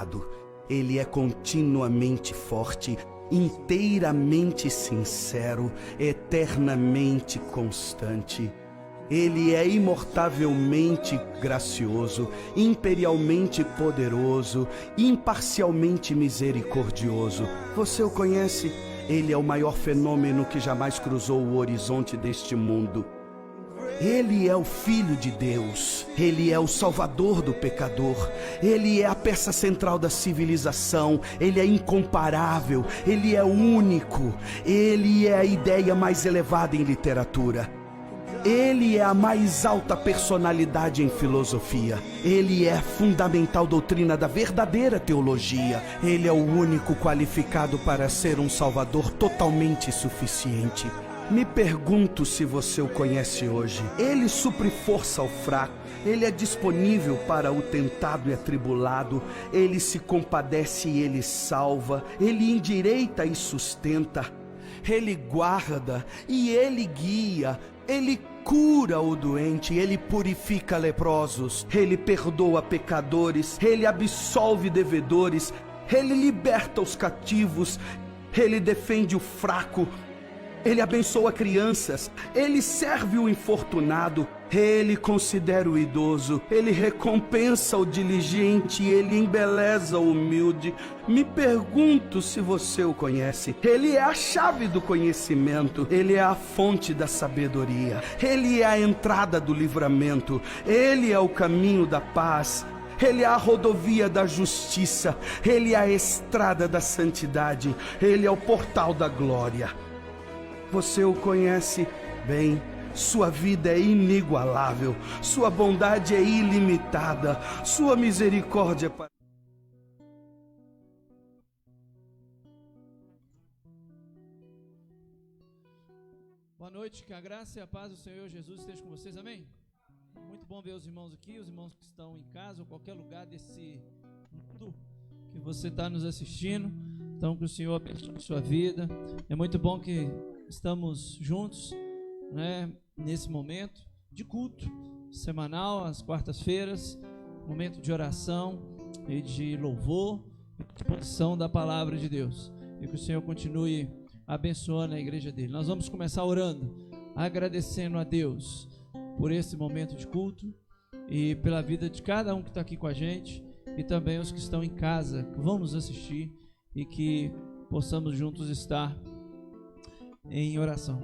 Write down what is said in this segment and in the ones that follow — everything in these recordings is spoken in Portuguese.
ilimitado. Ele é continuamente forte, inteiramente sincero, eternamente constante. Ele é imortavelmente gracioso, imperialmente poderoso, imparcialmente misericordioso. Você o conhece? Ele é o maior fenômeno que jamais cruzou o horizonte deste mundo. Ele é o Filho de Deus, Ele é o Salvador do pecador, Ele é a peça central da civilização, Ele é incomparável, Ele é único, Ele é a ideia mais elevada em literatura. Ele é a mais alta personalidade em filosofia. Ele é a fundamental doutrina da verdadeira teologia. Ele é o único qualificado para ser um salvador totalmente suficiente. Me pergunto se você o conhece hoje. Ele supre força ao fraco. Ele é disponível para o tentado e atribulado. Ele se compadece e ele salva. Ele endireita e sustenta. Ele guarda e ele guia. Ele cura o doente, Ele purifica leprosos, Ele perdoa pecadores, Ele absolve devedores, Ele liberta os cativos, Ele defende o fraco, Ele abençoa crianças, Ele serve o infortunado, Ele considera o idoso, Ele recompensa o diligente, Ele embeleza o humilde. Me pergunto se você o conhece. Ele é a chave do conhecimento, Ele é a fonte da sabedoria, Ele é a entrada do livramento, Ele é o caminho da paz, Ele é a rodovia da justiça, Ele é a estrada da santidade, Ele é o portal da glória. Você o conhece bem. Sua vida é inigualável, sua bondade é ilimitada, sua misericórdia para... Boa noite, que a graça e a paz do Senhor Jesus esteja com vocês, amém? Muito bom ver os irmãos aqui, os irmãos que estão em casa ou qualquer lugar desse mundo que você está nos assistindo. Então, que o Senhor abençoe a sua vida. É muito bom que estamos juntos, né, nesse momento de culto semanal, às quartas-feiras, momento de oração e de louvor, exposição da palavra de Deus, e que o Senhor continue abençoando a igreja dele. Nós vamos começar orando, agradecendo a Deus por esse momento de culto e pela vida de cada um que está aqui com a gente, e também os que estão em casa, que vão nos assistir, e que possamos juntos estar em oração.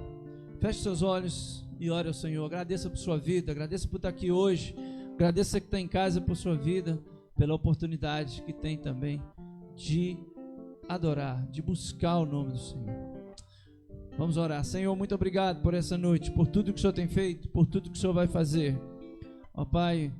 Feche seus olhos e ore ao Senhor. Agradeça por sua vida, agradeça por estar aqui hoje, agradeça que está em casa por sua vida, pela oportunidade que tem também de adorar, de buscar o nome do Senhor. Vamos orar. Senhor, muito obrigado por essa noite, por tudo que o Senhor tem feito, por tudo que o Senhor vai fazer. Ó Pai,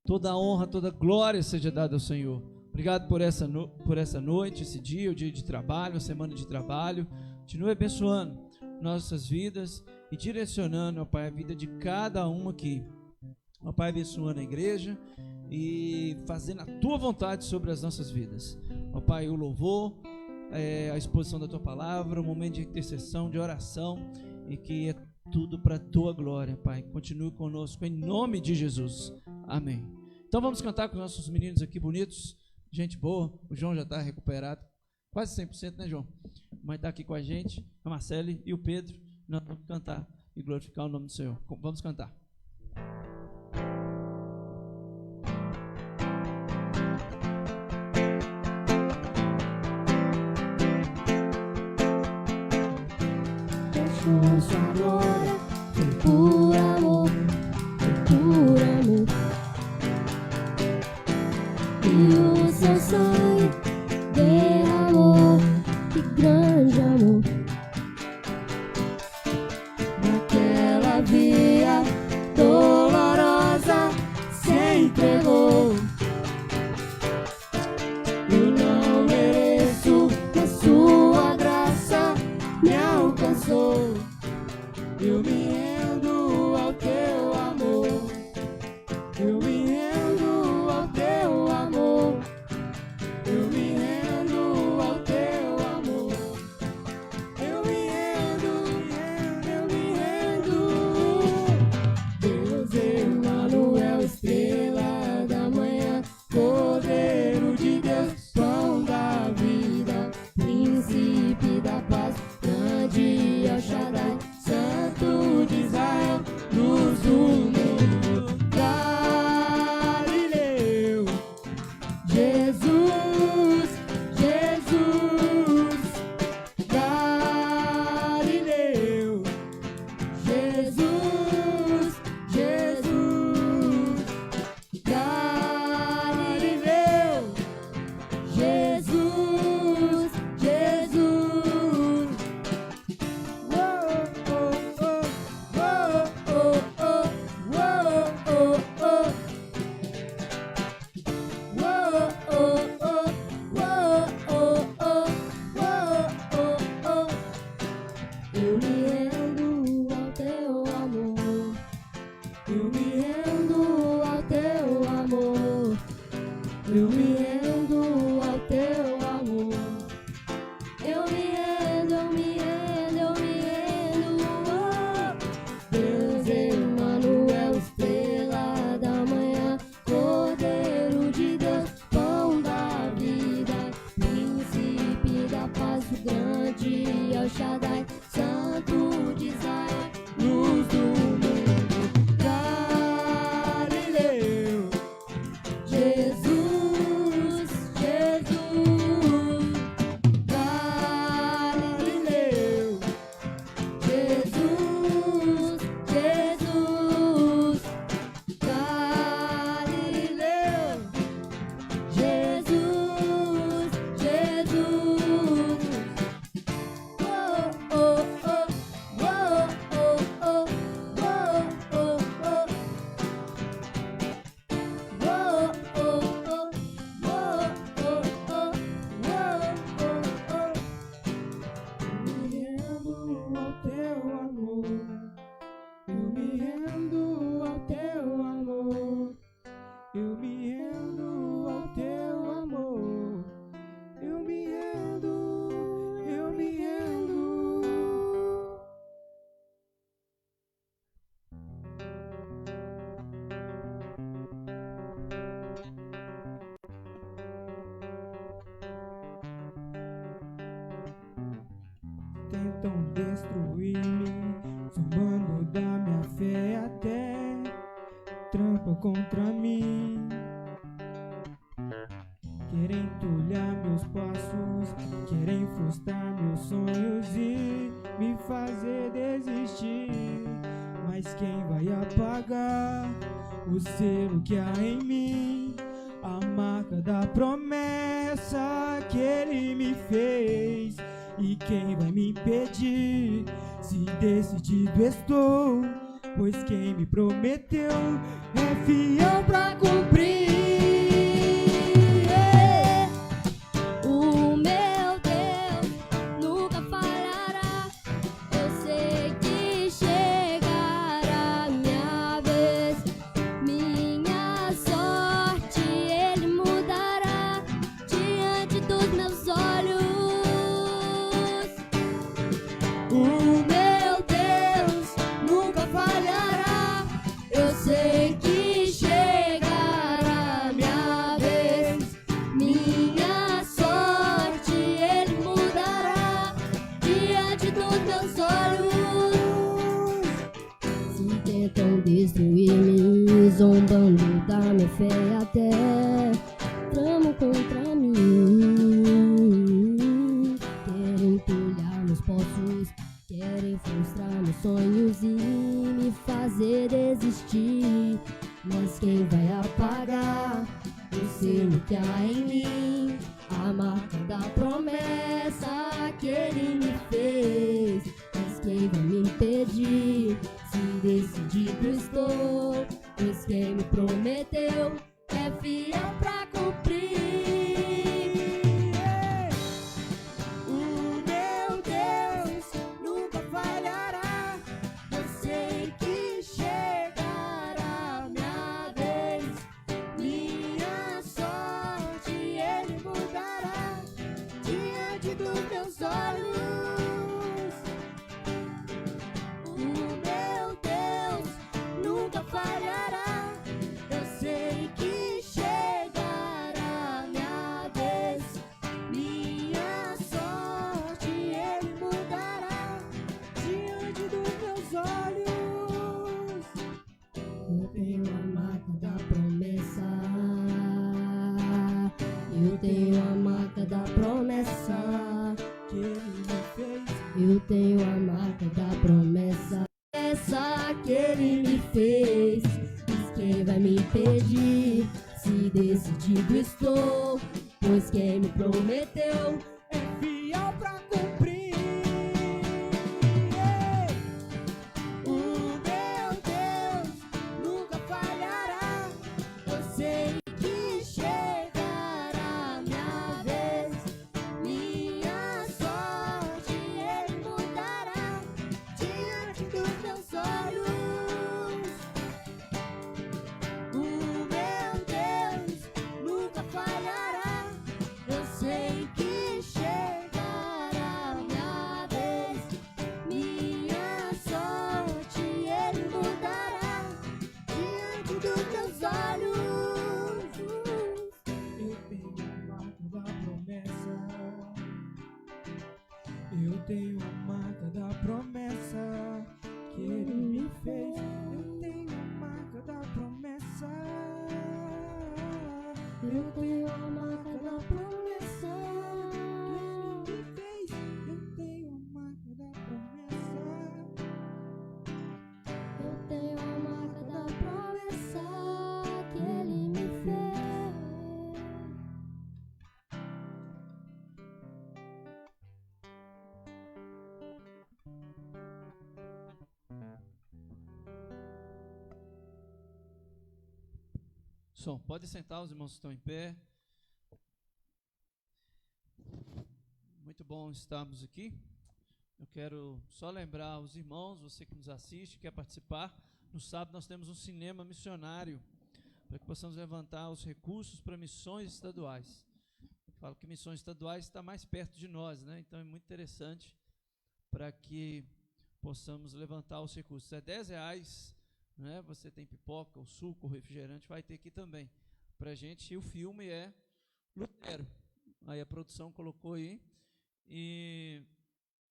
toda a honra, toda a glória seja dada ao Senhor. Obrigado por essa noite, esse dia, o dia de trabalho, a semana de trabalho. Continue abençoando nossas vidas e direcionando, ó Pai, a vida de cada um aqui. Ó Pai, abençoando a igreja e fazendo a Tua vontade sobre as nossas vidas. Ó Pai, o louvor, a exposição da Tua palavra, o momento de intercessão, de oração, e que é tudo para a Tua glória, Pai. Continue conosco, em nome de Jesus. Amém. Então vamos cantar com os nossos meninos aqui bonitos, gente boa. O João já está recuperado, quase 100%, né, João? Mas está aqui com a gente, a Marcele e o Pedro. Nós vamos cantar e glorificar o nome do Senhor. Vamos cantar. Sua glória foi por amor, foi por amor. E o seu sangue derramou, que grande amor. Naquela via dolorosa se entregou. Eu não mereço, mas sua graça me alcançou. Eu me rendo ao teu amor. Eu me rendo ao teu amor. Jesus, Jesus, Galileu. Jesus, Jesus, Galileu. Jesus, Jesus. Whoa, oh, oh, whoa, oh, oh, whoa, oh, oh. Whoa, oh, oh, whoa, oh, oh, whoa, oh, oh. Eu me rendo ao teu amor. Eu me rendo ao teu amor. Eu me rendo ao teu amor. Eu me rendo, eu me rendo, eu me rendo. Oh. Deus Emmanuel, estrela da manhã, Cordeiro de Deus, pão da vida, príncipe da paz, o grande El Shaddai, Santo de Israel, luz do mundo. Galileu. Jesus, Jesus, Galileu. Jesus, Jesus, Galileu. Jesus, Jesus. Whoa, oh, oh, whoa, oh, oh, whoa, oh, oh. Whoa, oh, oh, whoa, oh, oh, whoa, oh, oh. Eu me rendo ao teu amor. Eu me rendo ao teu amor. Eu me rendo ao teu amor. Eu me rendo, eu me rendo. Tentam destruir-me, zombando da minha fé, até trampam contra mim. Querem entulhar meus passos, querem frustrar meus sonhos e me fazer desistir. Mas quem vai apagar o selo que há em mim? A marca da promessa que ele me fez. E quem vai me impedir? Se decidido estou, pois quem me prometeu é fiel pra cumprir. O meu Deus nunca falhará. Eu sei que chegará minha vez, minha sorte ele mudará diante dos meus olhos. O meu Deus nunca falhará. Eu sei que chegará minha vez, minha sorte ele mudará diante dos meus olhos. Se tentam destruir-me, zombando da minha fé, até tramam contra mim. Querem entulhar meus poços, querem frustrar meus sonhos e me fazer desistir. Mas quem vai apagar o selo que há em mim? A marca da promessa que ele me fez. Mas quem vai me impedir? Se decidido estou, pois quem me prometeu é fiel pra cumprir. O meu Deus nunca falhará. Eu sei que chegará minha vez, minha sorte ele mudará diante dos meus olhos. O meu Deus nunca falhará. Eu sei que chegará pois quem me prometeu é fiel pra cumprir. O meu Deus nunca falhará. Eu sei que chegará minha vez, minha sorte Ele mudará diante dos meus olhos. O meu Deus nunca falhará. Eu sei que chegará minha vez, minha sorte Ele mudará diante dos meus olhos. Eu tenho a marca da promessa que Ele me fez. Eu tenho a marca da promessa. Eu tenho a marca da promessa que Ele me fez. Eu tenho a marca da promessa. Eu tenho a marca da promessa que Ele me fez. Som, pode sentar, os irmãos estão em pé. Muito bom estarmos aqui. Eu quero só lembrar os irmãos, você que nos assiste, quer participar, no sábado nós temos um cinema missionário, para que possamos levantar os recursos para missões estaduais. Eu falo que missões estaduais está mais perto de nós, né? Então é muito interessante para que possamos levantar os recursos. É R$10, né? Você tem pipoca, o suco, o refrigerante, vai ter aqui também para a gente. E o filme é Lutero. Aí a produção colocou aí. E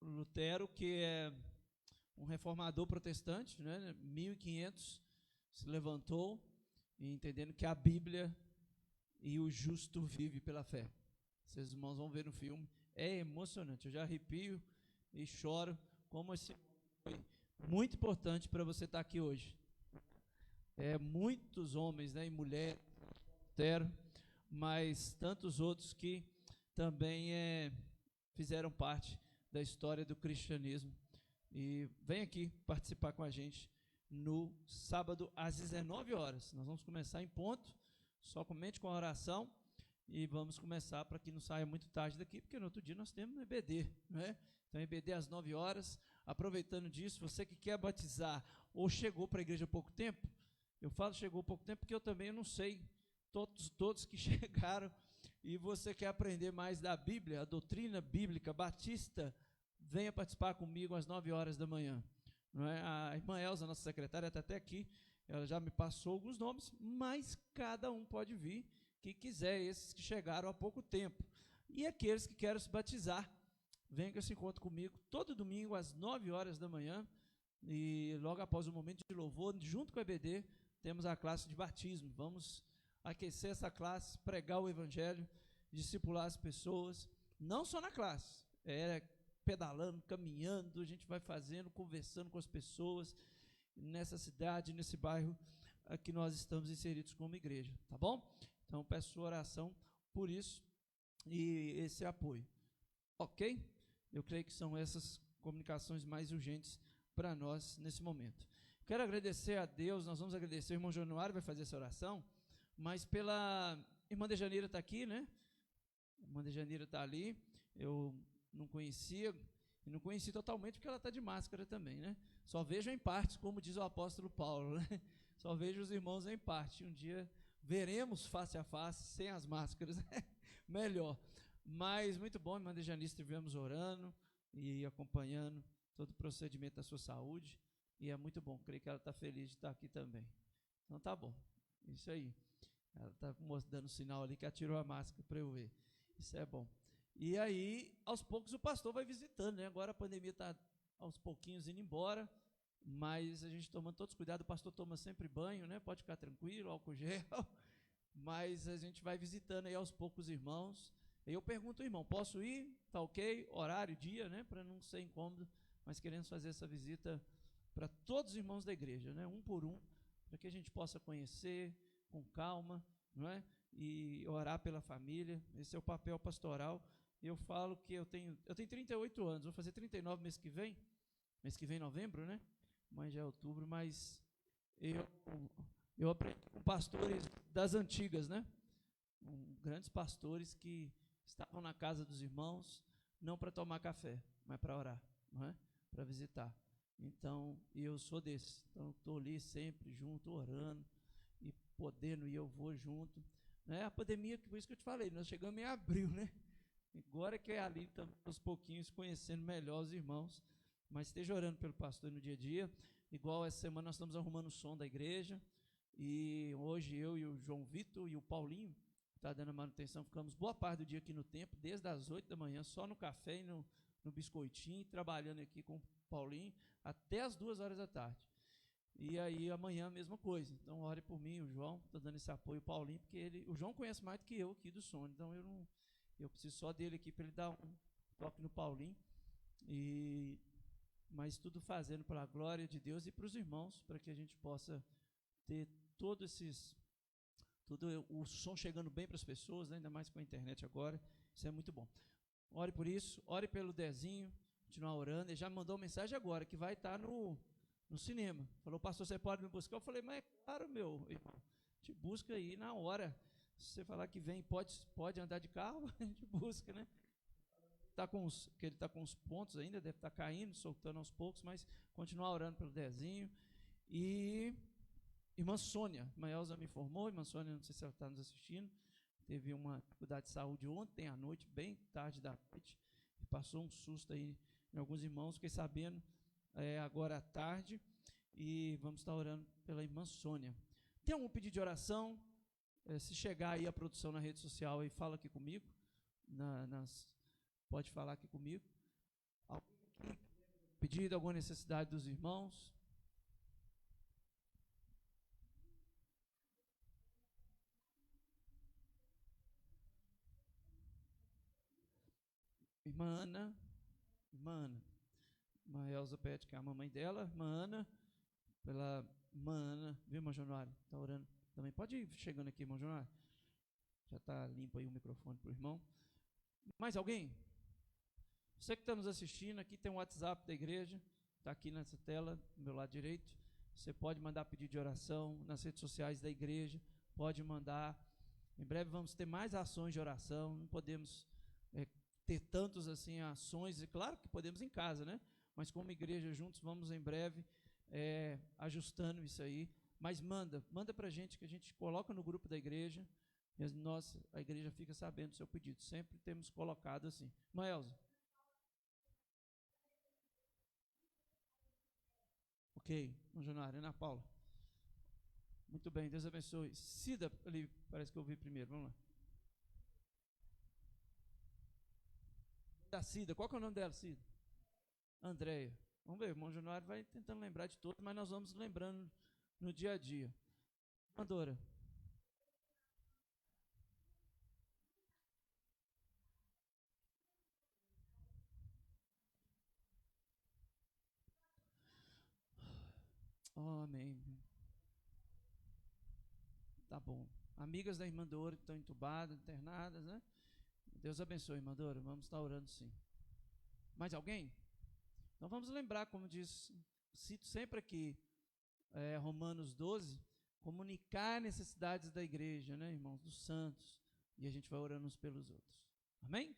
Lutero, que é um reformador protestante, né? 1500, se levantou, entendendo que a Bíblia e o justo vive pela fé. Vocês irmãos vão ver no filme, é emocionante. Eu já arrepio e choro, como esse foi muito importante para você estar aqui hoje. Muitos homens, né, e mulheres, Lutero, mas tantos outros que também fizeram parte da história do cristianismo. E vem aqui participar com a gente no sábado às 19 horas. Nós vamos começar em ponto, somente com a oração, e vamos começar para que não saia muito tarde daqui, porque no outro dia nós temos EBD, né? Então EBD às 9 horas. Aproveitando disso, você que quer batizar ou chegou para a igreja há pouco tempo, eu falo chegou há pouco tempo porque eu também não sei, todos que chegaram, e você quer aprender mais da Bíblia, a doutrina bíblica batista, venha participar comigo às 9 horas da manhã. Não é? A irmã Elza, nossa secretária, está até aqui, ela já me passou alguns nomes, mas cada um pode vir que quiser, esses que chegaram há pouco tempo. E aqueles que querem se batizar, venham que se encontre comigo todo domingo às 9 horas da manhã, e logo após o momento de louvor, junto com a EBD, temos a classe de batismo. Vamos aquecer essa classe, pregar o evangelho, discipular as pessoas, não só na classe, pedalando, caminhando, a gente vai fazendo, conversando com as pessoas, nessa cidade, nesse bairro que nós estamos inseridos como igreja, tá bom? Então peço sua oração por isso e esse apoio, ok? Eu creio que são essas comunicações mais urgentes para nós nesse momento. Quero agradecer a Deus, nós vamos agradecer, o irmão Januário vai fazer essa oração, mas pela irmã Dejanira está aqui, né? A irmã Dejanira está ali, eu não conhecia, e não conheci totalmente porque ela está de máscara também, né? Só vejo em partes, como diz o apóstolo Paulo, né? Só vejo os irmãos em parte. Um dia veremos face a face, sem as máscaras, melhor. Mas muito bom, irmã Dejanira, estivemos orando e acompanhando todo o procedimento da sua saúde, e é muito bom, creio que ela está feliz de estar aqui também. Então tá bom, isso aí. Ela está dando sinal ali que ela tirou a máscara para eu ver. Isso é bom. E aí, aos poucos, o pastor vai visitando, né? Agora a pandemia está aos pouquinhos indo embora, mas a gente tomando todos os cuidados, o pastor toma sempre banho, né? Pode ficar tranquilo, álcool gel, mas a gente vai visitando aí aos poucos os irmãos. E eu pergunto ao irmão, posso ir? Tá ok? Horário, dia, né? Para não ser incômodo, mas queremos fazer essa visita para todos os irmãos da igreja, né? Um por um, para que a gente possa conhecer com calma, não é? e orar pela família. Esse é o papel pastoral. Eu falo que eu tenho 38 anos, vou fazer 39 mês que vem novembro, né? Mas já é outubro, mas eu aprendi com pastores das antigas, né? Grandes pastores que estavam na casa dos irmãos, não para tomar café, mas para orar, não é? Para visitar. Então, eu sou desse. Então, estou ali sempre junto, orando, e podendo, e eu vou junto. Né? A pandemia, por isso que eu te falei, nós chegamos em abril, né? Agora que é ali, estamos aos pouquinhos conhecendo melhor os irmãos, mas esteja orando pelo pastor no dia a dia. Igual essa semana nós estamos arrumando o som da igreja, e hoje eu e o João Vitor e o Paulinho, que está dando a manutenção, ficamos boa parte do dia aqui no templo, desde as 8 da manhã, só no café e no biscoitinho, trabalhando aqui com o Paulinho, até as 2 horas da tarde. E aí amanhã a mesma coisa. Então ore por mim, o João, estou dando esse apoio ao Paulinho, porque o João conhece mais do que eu aqui do som, então eu preciso só dele aqui para ele dar um toque no Paulinho, mas tudo fazendo para a glória de Deus e para os irmãos, para que a gente possa ter todo o som chegando bem para as pessoas, né, ainda mais com a internet agora. Isso é muito bom. Ore por isso, ore pelo Dezinho, continuar orando. Ele já me mandou uma mensagem agora, que vai estar no cinema. Falou, pastor, você pode me buscar? Eu falei, mas é claro, meu irmão, te busca aí na hora. Se você falar que vem, pode andar de carro, a gente busca, né? Que ele está com os pontos ainda, deve estar caindo, soltando aos poucos, mas continuar orando pelo Dezinho. E irmã Sônia, irmã Elza me informou, irmã Sônia, não sei se ela está nos assistindo, teve uma dificuldade de saúde ontem à noite, bem tarde da noite, e passou um susto aí em alguns irmãos, fiquei sabendo agora à tarde, e vamos estar orando pela irmã Sônia. Tem algum pedido de oração? Se chegar aí a produção na rede social, aí fala aqui comigo, pode falar aqui comigo. Algum pedido, alguma necessidade dos irmãos? Irmã Ana, irmã Elza pede que é a mamãe dela, irmã Ana, pela irmã Ana, viu, irmã Januário? Está orando também. Pode ir chegando aqui, irmão Januário. Já está limpo aí o microfone para o irmão. Mais alguém? Você que está nos assistindo, aqui tem um WhatsApp da igreja, está aqui nessa tela, do meu lado direito. Você pode mandar pedido de oração nas redes sociais da igreja, pode mandar. Em breve vamos ter mais ações de oração, não podemos ter tantos assim ações, e claro que podemos em casa, né? Mas como igreja juntos, vamos em breve ajustando isso aí. Mas manda para a gente, que a gente coloca no grupo da igreja, e a igreja fica sabendo do seu pedido. Sempre temos colocado assim. Irmã Elza. Ok, irmã Januário, Ana Paula. Muito bem, Deus abençoe. Cida, ali, parece que eu vi primeiro, vamos lá. Da Cida, qual que é o nome dela, Cida? Andréia. Vamos ver, o irmão Januário vai tentando lembrar de todos, mas nós vamos lembrando no dia a dia. Andora. Oh, amém. Tá bom. Amigas da irmã Dora que estão entubadas, internadas, né? Deus abençoe, irmã Dora. Vamos estar orando sim. Mais alguém? Então vamos lembrar, como cito sempre aqui, Romanos 12, comunicar necessidades da igreja, né, irmãos, dos santos, e a gente vai orando uns pelos outros. Amém?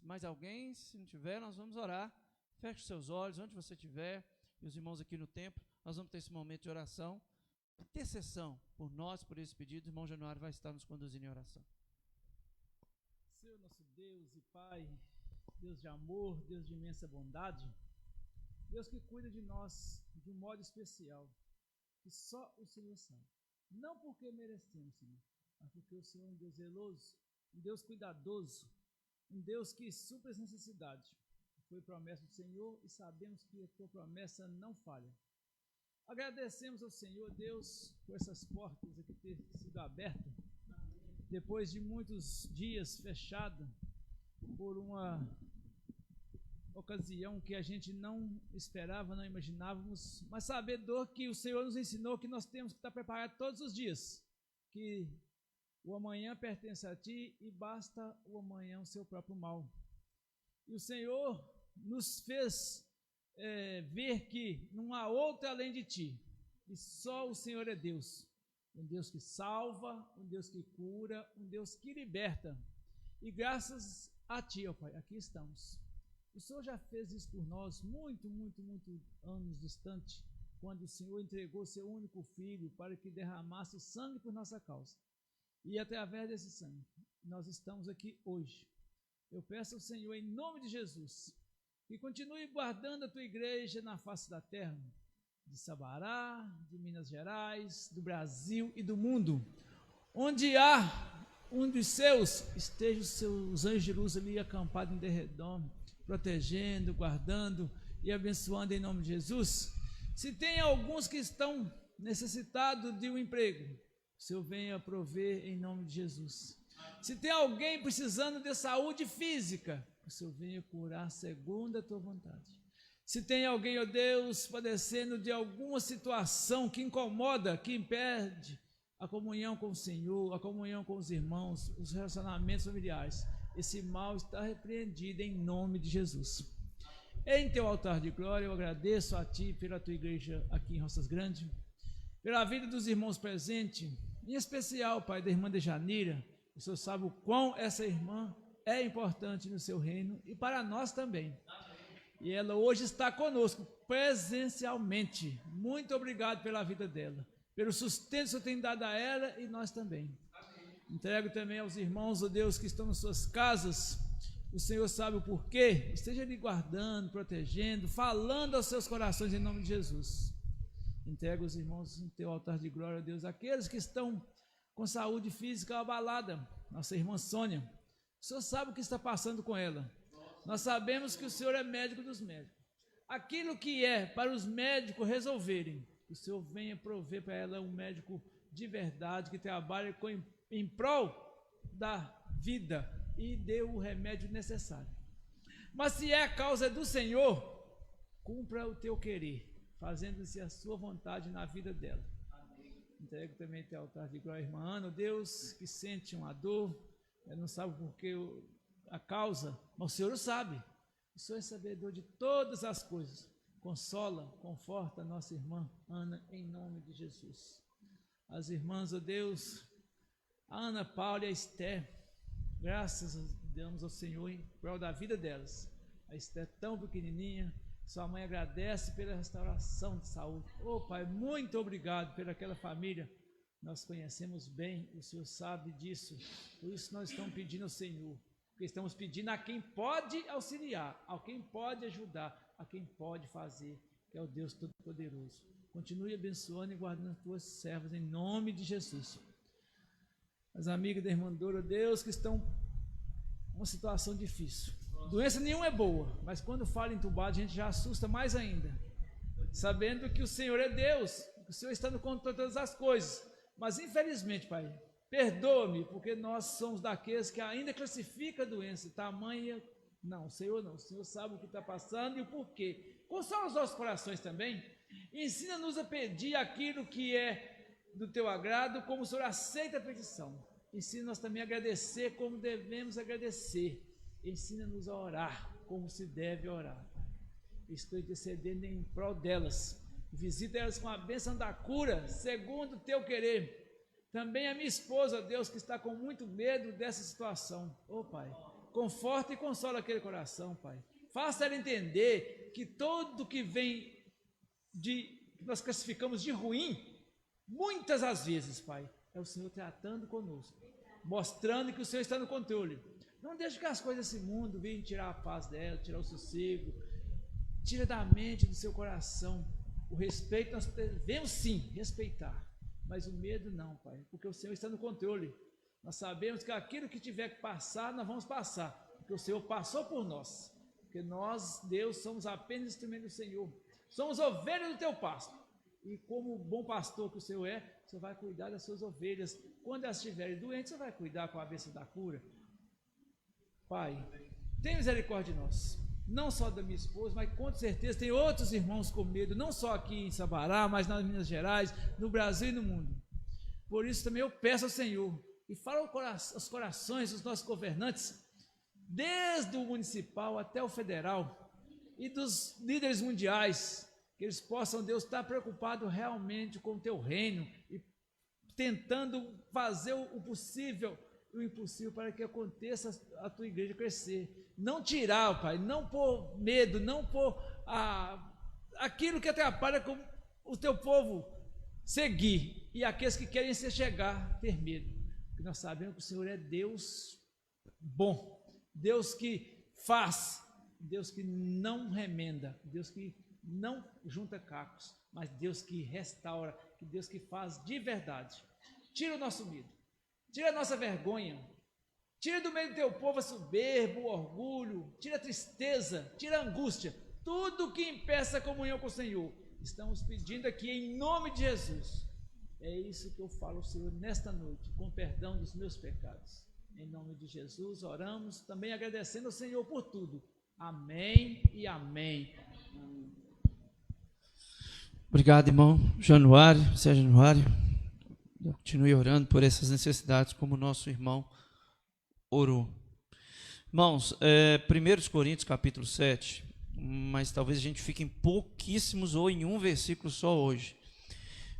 Mais alguém? Se não tiver, nós vamos orar. Feche os seus olhos, onde você estiver, e os irmãos aqui no templo, nós vamos ter esse momento de oração, intercessão por nós, por esse pedido. O irmão Januário vai estar nos conduzindo em oração. Senhor, nosso Deus e Pai, Deus de amor, Deus de imensa bondade, Deus que cuida de nós de um modo especial, que só o Senhor sabe. Não porque merecemos, Senhor, mas porque o Senhor é um Deus zeloso, um Deus cuidadoso, um Deus que supre as necessidades. Foi promessa do Senhor e sabemos que a tua promessa não falha. Agradecemos ao Senhor, Deus, por essas portas aqui ter sido abertas, depois de muitos dias fechada, por uma ocasião que a gente não esperava, não imaginávamos, mas sabedor que o Senhor nos ensinou que nós temos que estar preparados todos os dias, que O amanhã pertence a ti e basta o amanhã o seu próprio mal. E o Senhor nos fez ver que não há outro além de ti, e só o Senhor é Deus. Um Deus que salva, um Deus que cura, um Deus que liberta. E graças a ti, ó Pai, aqui estamos. O Senhor já fez isso por nós muito anos distante, quando o Senhor entregou seu único filho para que derramasse sangue por nossa causa. E através desse sangue, nós estamos aqui hoje. Eu peço ao Senhor, em nome de Jesus, que continue guardando a tua igreja na face da terra, de Sabará, de Minas Gerais, do Brasil e do mundo. Onde há um dos seus, esteja os seus anjos de luz ali acampados em derredor, protegendo, guardando e abençoando em nome de Jesus. Se tem alguns que estão necessitados de um emprego, o Senhor venha prover em nome de Jesus. Se tem alguém precisando de saúde física, o Senhor venha curar segundo a tua vontade. Se tem alguém, ó Deus, padecendo de alguma situação que incomoda, que impede a comunhão com o Senhor, a comunhão com os irmãos, os relacionamentos familiares, esse mal está repreendido em nome de Jesus. Em teu altar de glória, eu agradeço a ti pela tua igreja aqui em Roças Grandes, pela vida dos irmãos presentes, em especial, Pai, da irmã Dejanira. O Senhor sabe o quão essa irmã é importante no seu reino e para nós também. E ela hoje está conosco presencialmente. Muito obrigado pela vida dela, pelo sustento que o Senhor tem dado a ela e nós também. Entrego também aos irmãos, ó Deus, que estão nas suas casas. O Senhor sabe o porquê. Esteja ali guardando, protegendo, falando aos seus corações em nome de Jesus. Entrego os irmãos no teu altar de glória, ó Deus, aqueles que estão com saúde física abalada. Nossa irmã Sônia, o Senhor sabe o que está passando com ela. Nós sabemos que o Senhor é médico dos médicos. Aquilo que é para os médicos resolverem, o Senhor venha prover para ela um médico de verdade, que trabalhe em prol da vida e dê o remédio necessário. Mas se a causa do Senhor, cumpra o teu querer, fazendo-se a sua vontade na vida dela. Entrego também teu altar de glória, irmã Ana, Deus, que sente uma dor, não sabe por que a causa, mas o Senhor o sabe. O Senhor é sabedor de todas as coisas. Consola, conforta a nossa irmã Ana, em nome de Jesus. As irmãs, ó Deus, a Ana Paula e a Esther, graças damos ao Senhor em prol da vida delas. A Esther tão pequenininha, sua mãe agradece pela restauração de saúde. Pai, muito obrigado pelaquela família. Nós conhecemos bem, o Senhor sabe disso. Por isso nós estamos pedindo ao Senhor, porque estamos pedindo a quem pode auxiliar, a quem pode ajudar, a quem pode fazer, que é o Deus Todo-Poderoso. Continue abençoando e guardando as tuas servas em nome de Jesus. As amigas da irmã Dora, Deus, que estão em uma situação difícil. Doença nenhuma é boa, mas quando fala entubado, a gente já assusta mais ainda, sabendo que o Senhor é Deus, que o Senhor está no controle de todas as coisas. Mas infelizmente, Pai, perdoa-me, porque nós somos daqueles que ainda classifica a doença, tamanha. Não, o Senhor não, o Senhor sabe o que está passando e o porquê. Consola os nossos corações também, ensina-nos a pedir aquilo que é do teu agrado, como o Senhor aceita a petição. Ensina-nos também a agradecer como devemos agradecer. Ensina-nos a orar como se deve orar. Estou intercedendo em prol delas. Visita elas com a bênção da cura, segundo o teu querer. Também a minha esposa, Deus, que está com muito medo dessa situação. Pai, conforta e consola aquele coração, Pai. Faça ela entender que tudo que vem que nós classificamos de ruim, muitas as vezes, Pai, é o Senhor tratando conosco, mostrando que o Senhor está no controle. Não deixe que as coisas desse mundo venham tirar a paz dela, tirar o sossego. Tira da mente, do seu coração. O respeito nós devemos sim respeitar, mas o medo não, Pai, porque o Senhor está no controle. Nós sabemos que aquilo que tiver que passar, nós vamos passar, porque o Senhor passou por nós, porque nós, Deus, somos apenas instrumento do Senhor, somos ovelhas do teu pasto, e como bom pastor que o Senhor é, o Senhor vai cuidar das suas ovelhas. Quando elas estiverem doentes, o Senhor vai cuidar com a bênção da cura. Pai, tem misericórdia de nós, não só da minha esposa, mas com certeza tem outros irmãos com medo, não só aqui em Sabará, mas nas Minas Gerais, no Brasil e no mundo. Por isso também eu peço ao Senhor e fala aos corações dos nossos governantes, desde o municipal até o federal, e dos líderes mundiais, que eles possam, Deus, estar preocupado realmente com o teu reino e tentando fazer o possível e o impossível para que aconteça a tua igreja crescer. Não tirar, Pai, não pôr medo, não pôr aquilo que atrapalha com o teu povo seguir, e aqueles que querem se chegar ter medo, porque nós sabemos que o Senhor é Deus bom, Deus que faz, Deus que não remenda, Deus que não junta cacos, mas Deus que restaura, que Deus que faz de verdade. Tira o nosso medo, tira a nossa vergonha, tira do meio do teu povo a soberba, o orgulho, tira a tristeza, tira a angústia, tudo que impeça a comunhão com o Senhor. Estamos pedindo aqui em nome de Jesus. É isso que eu falo, Senhor, nesta noite, com perdão dos meus pecados. Em nome de Jesus, oramos, também agradecendo ao Senhor por tudo. Amém e amém. Obrigado, irmão Januário, Sérgio Januário. Continue orando por essas necessidades, como o nosso irmão orou. Irmãos, 1 Coríntios capítulo 7, mas talvez a gente fique em pouquíssimos ou em um versículo só hoje.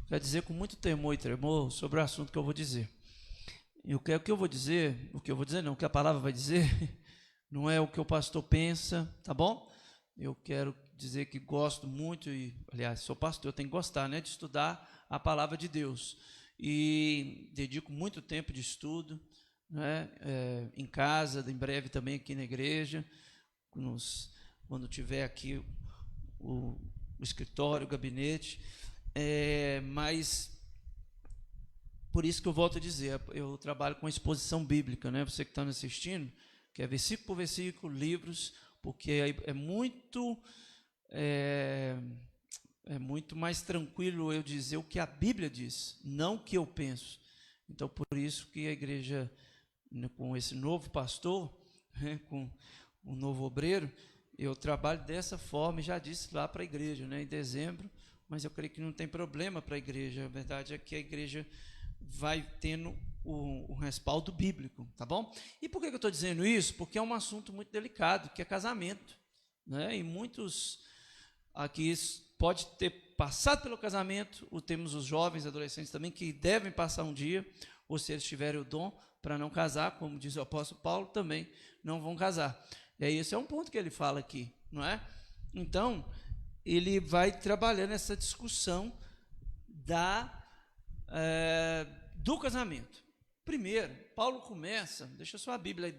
Quero dizer com muito temor e tremor sobre o assunto que eu vou dizer. E o que eu vou dizer, o que a palavra vai dizer, não é o que o pastor pensa, tá bom? Eu quero dizer que gosto muito, e aliás, sou pastor, eu tenho que gostar, né, de estudar a palavra de Deus. E dedico muito tempo de estudo, né, em casa, em breve também aqui na igreja, quando tiver aqui o escritório, o gabinete, mas por isso que eu volto a dizer, eu trabalho com exposição bíblica, né? Você que está me assistindo, que é versículo por versículo, livros, porque é muito mais tranquilo eu dizer o que a Bíblia diz, não o que eu penso. Então, por isso que a igreja, com esse novo pastor, né, com um novo obreiro, eu trabalho dessa forma, e já disse lá para a igreja, né, em dezembro, mas eu creio que não tem problema para a igreja. A verdade é que a igreja vai tendo o respaldo bíblico, tá bom? E por que eu estou dizendo isso? Porque é um assunto muito delicado, que é casamento, né? E muitos aqui pode ter passado pelo casamento, ou temos os jovens, adolescentes também, que devem passar um dia, ou se eles tiverem o dom para não casar, como diz o apóstolo Paulo, também não vão casar. E aí esse é um ponto que ele fala aqui, não é? Então, ele vai trabalhando essa discussão do casamento. Primeiro, Paulo começa, deixa só a Bíblia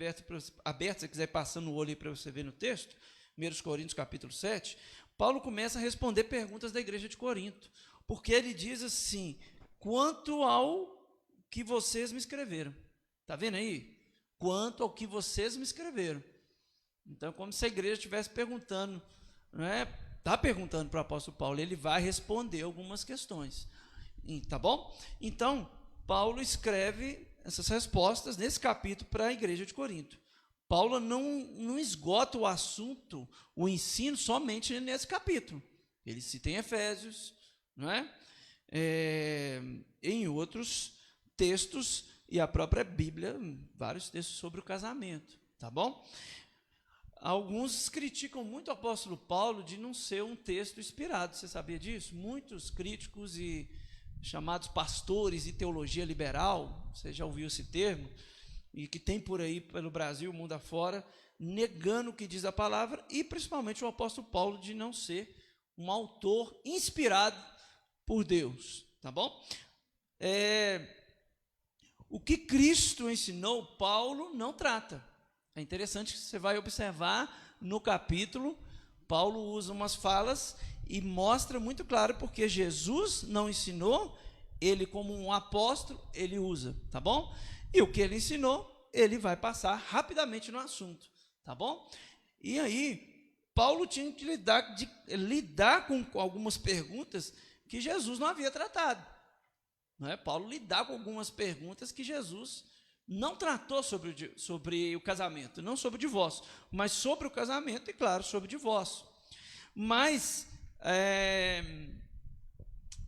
aberta, se quiser passar no olho aí para você ver no texto, 1 Coríntios capítulo 7, Paulo começa a responder perguntas da igreja de Corinto, porque ele diz assim, quanto ao que vocês me escreveram, está vendo aí? Quanto ao que vocês me escreveram. Então, como se a igreja estivesse perguntando, não é? Está perguntando para o apóstolo Paulo, ele vai responder algumas questões, tá bom? Então, Paulo escreve essas respostas nesse capítulo para a igreja de Corinto. Paulo não esgota o assunto, o ensino, somente nesse capítulo. Ele cita em Efésios, não é? Em outros textos, e a própria Bíblia, vários textos sobre o casamento, tá bom? Alguns criticam muito o apóstolo Paulo de não ser um texto inspirado, você sabia disso? Muitos críticos e chamados pastores e teologia liberal, você já ouviu esse termo, e que tem por aí pelo Brasil, mundo afora, negando o que diz a palavra, e principalmente o apóstolo Paulo de não ser um autor inspirado por Deus, tá bom? O que Cristo ensinou, Paulo não trata. É interessante que você vai observar no capítulo, Paulo usa umas falas e mostra muito claro porque Jesus não ensinou, ele como um apóstolo, ele usa, tá bom? E o que ele ensinou, ele vai passar rapidamente no assunto, tá bom? E aí, Paulo tinha que lidar com algumas perguntas que Jesus não havia tratado, não é? Paulo lidar com algumas perguntas que Jesus não tratou sobre o casamento, não sobre o divórcio, mas sobre o casamento e, claro, sobre o divórcio. Mas,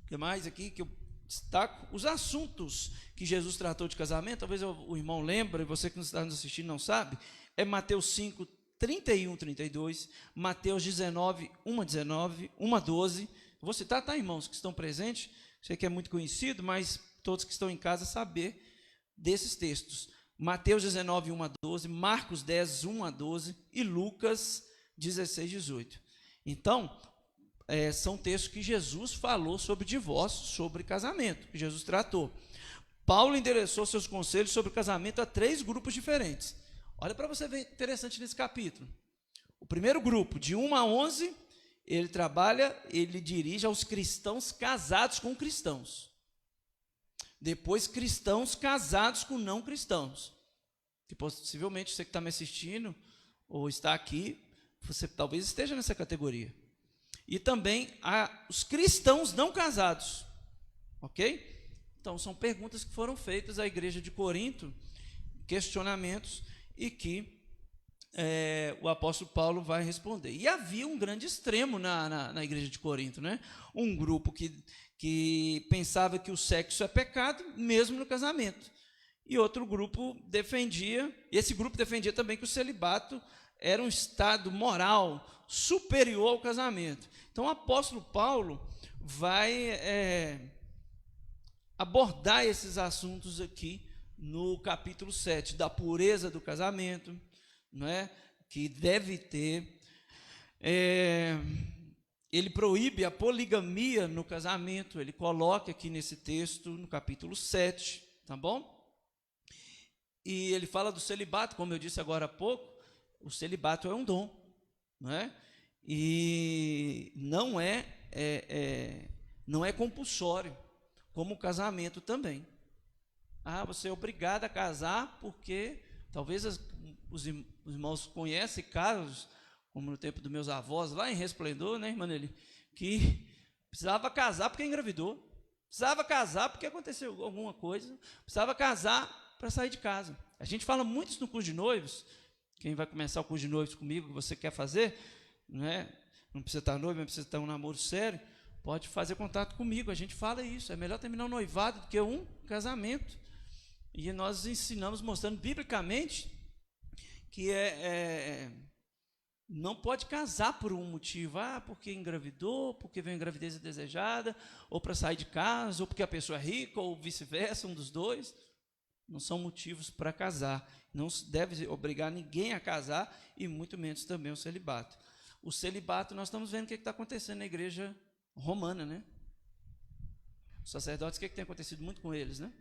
o que mais aqui que eu destaco os assuntos que Jesus tratou de casamento. Talvez o irmão lembre, e você que está nos assistindo não sabe, é Mateus 5, 31, 32, Mateus 19, 1 a 19, 1 a 12. Vou citar, tá, irmãos, que estão presentes, sei que é muito conhecido, mas todos que estão em casa saber desses textos. Mateus 19, 1 a 12, Marcos 10, 1 a 12 e Lucas 16, 18. Então, são textos que Jesus falou sobre divórcio, sobre casamento, que Jesus tratou. Paulo endereçou seus conselhos sobre casamento a 3 grupos diferentes. Olha para você ver interessante nesse capítulo. O primeiro grupo, de 1 a 11, ele dirige aos cristãos casados com cristãos. Depois, cristãos casados com não cristãos. Que possivelmente você que está me assistindo ou está aqui, você talvez esteja nessa categoria. E também os cristãos não casados. Ok? Então, são perguntas que foram feitas à igreja de Corinto, questionamentos, e que o apóstolo Paulo vai responder. E havia um grande extremo na igreja de Corinto, né? Um grupo que pensava que o sexo é pecado, mesmo no casamento. E outro grupo esse grupo defendia também que o celibato era um estado moral superior ao casamento. Então, o apóstolo Paulo vai abordar esses assuntos aqui no capítulo 7, da pureza do casamento, não é? Que deve ter. Ele proíbe a poligamia no casamento, ele coloca aqui nesse texto, no capítulo 7, tá bom? E ele fala do celibato, como eu disse agora há pouco, o celibato é um dom, não é? E não é compulsório, como o casamento também. Você é obrigado a casar porque, talvez os irmãos conhecem casos, como no tempo dos meus avós, lá em Resplendor, né, irmã Nelly, que precisava casar porque engravidou, precisava casar porque aconteceu alguma coisa, precisava casar para sair de casa. A gente fala muito isso no curso de noivos. Quem vai começar o curso de noivos comigo, que você quer fazer, né? Não precisa estar noivo, mas precisa estar um namoro sério, pode fazer contato comigo. A gente fala isso, é melhor terminar um noivado do que um casamento. E nós ensinamos, mostrando biblicamente, que não pode casar por um motivo, porque engravidou, porque veio a gravidez indesejada, ou para sair de casa, ou porque a pessoa é rica, ou vice-versa, um dos dois. Não são motivos para casar. Não se deve obrigar ninguém a casar, e muito menos também o celibato. O celibato, nós estamos vendo o que está acontecendo na igreja romana, né? Os sacerdotes, o que tem acontecido muito com eles, né?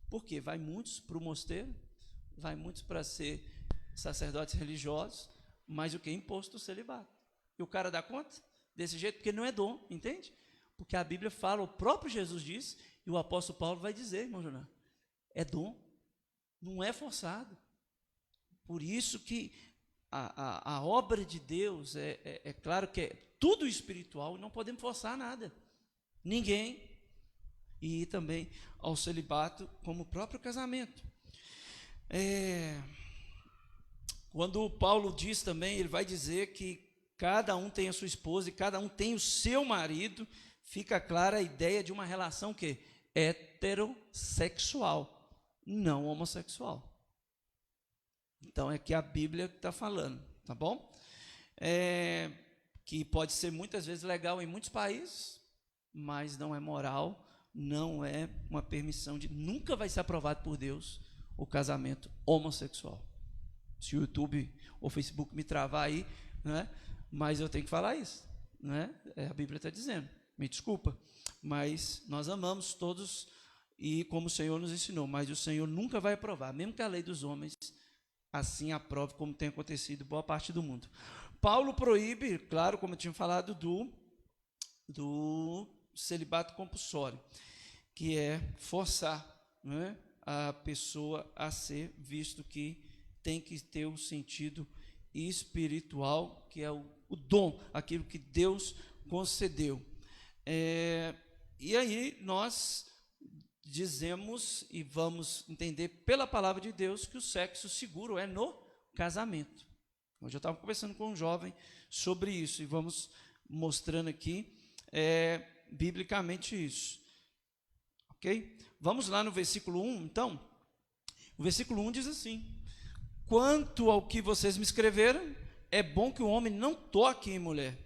Por quê? Vai muitos para o mosteiro, vai muitos para ser sacerdotes religiosos, mas o que é imposto o celibato. E o cara dá conta desse jeito, porque não é dom, entende? Porque a Bíblia fala, o próprio Jesus diz, e o apóstolo Paulo vai dizer, irmão Jonah, é dom, não é forçado. Por isso que a obra de Deus é claro que é tudo espiritual, e não podemos forçar nada, ninguém. E também ao celibato, como o próprio casamento. Quando Paulo diz também, ele vai dizer que cada um tem a sua esposa e cada um tem o seu marido, fica clara a ideia de uma relação que heterossexual, não homossexual. Então é que a Bíblia está falando, tá bom? Que pode ser muitas vezes legal em muitos países, mas não é moral, não é uma permissão nunca vai ser aprovado por Deus o casamento homossexual. Se o YouTube ou o Facebook me travar aí, né? Mas eu tenho que falar isso, né? A Bíblia está dizendo, me desculpa, mas nós amamos todos e como o Senhor nos ensinou, mas o Senhor nunca vai aprovar, mesmo que a lei dos homens assim aprove, como tem acontecido em boa parte do mundo. Paulo proíbe, claro, como eu tinha falado, do celibato compulsório, que é forçar, né, a pessoa a ser, visto que tem que ter o sentido espiritual, que é o dom, aquilo que Deus concedeu. E aí nós dizemos e vamos entender pela palavra de Deus que o sexo seguro é no casamento. Hoje eu estava conversando com um jovem sobre isso e vamos mostrando aqui biblicamente isso. Ok? Vamos lá no versículo 1, então. O versículo 1 diz assim: quanto ao que vocês me escreveram, é bom que o homem não toque em mulher.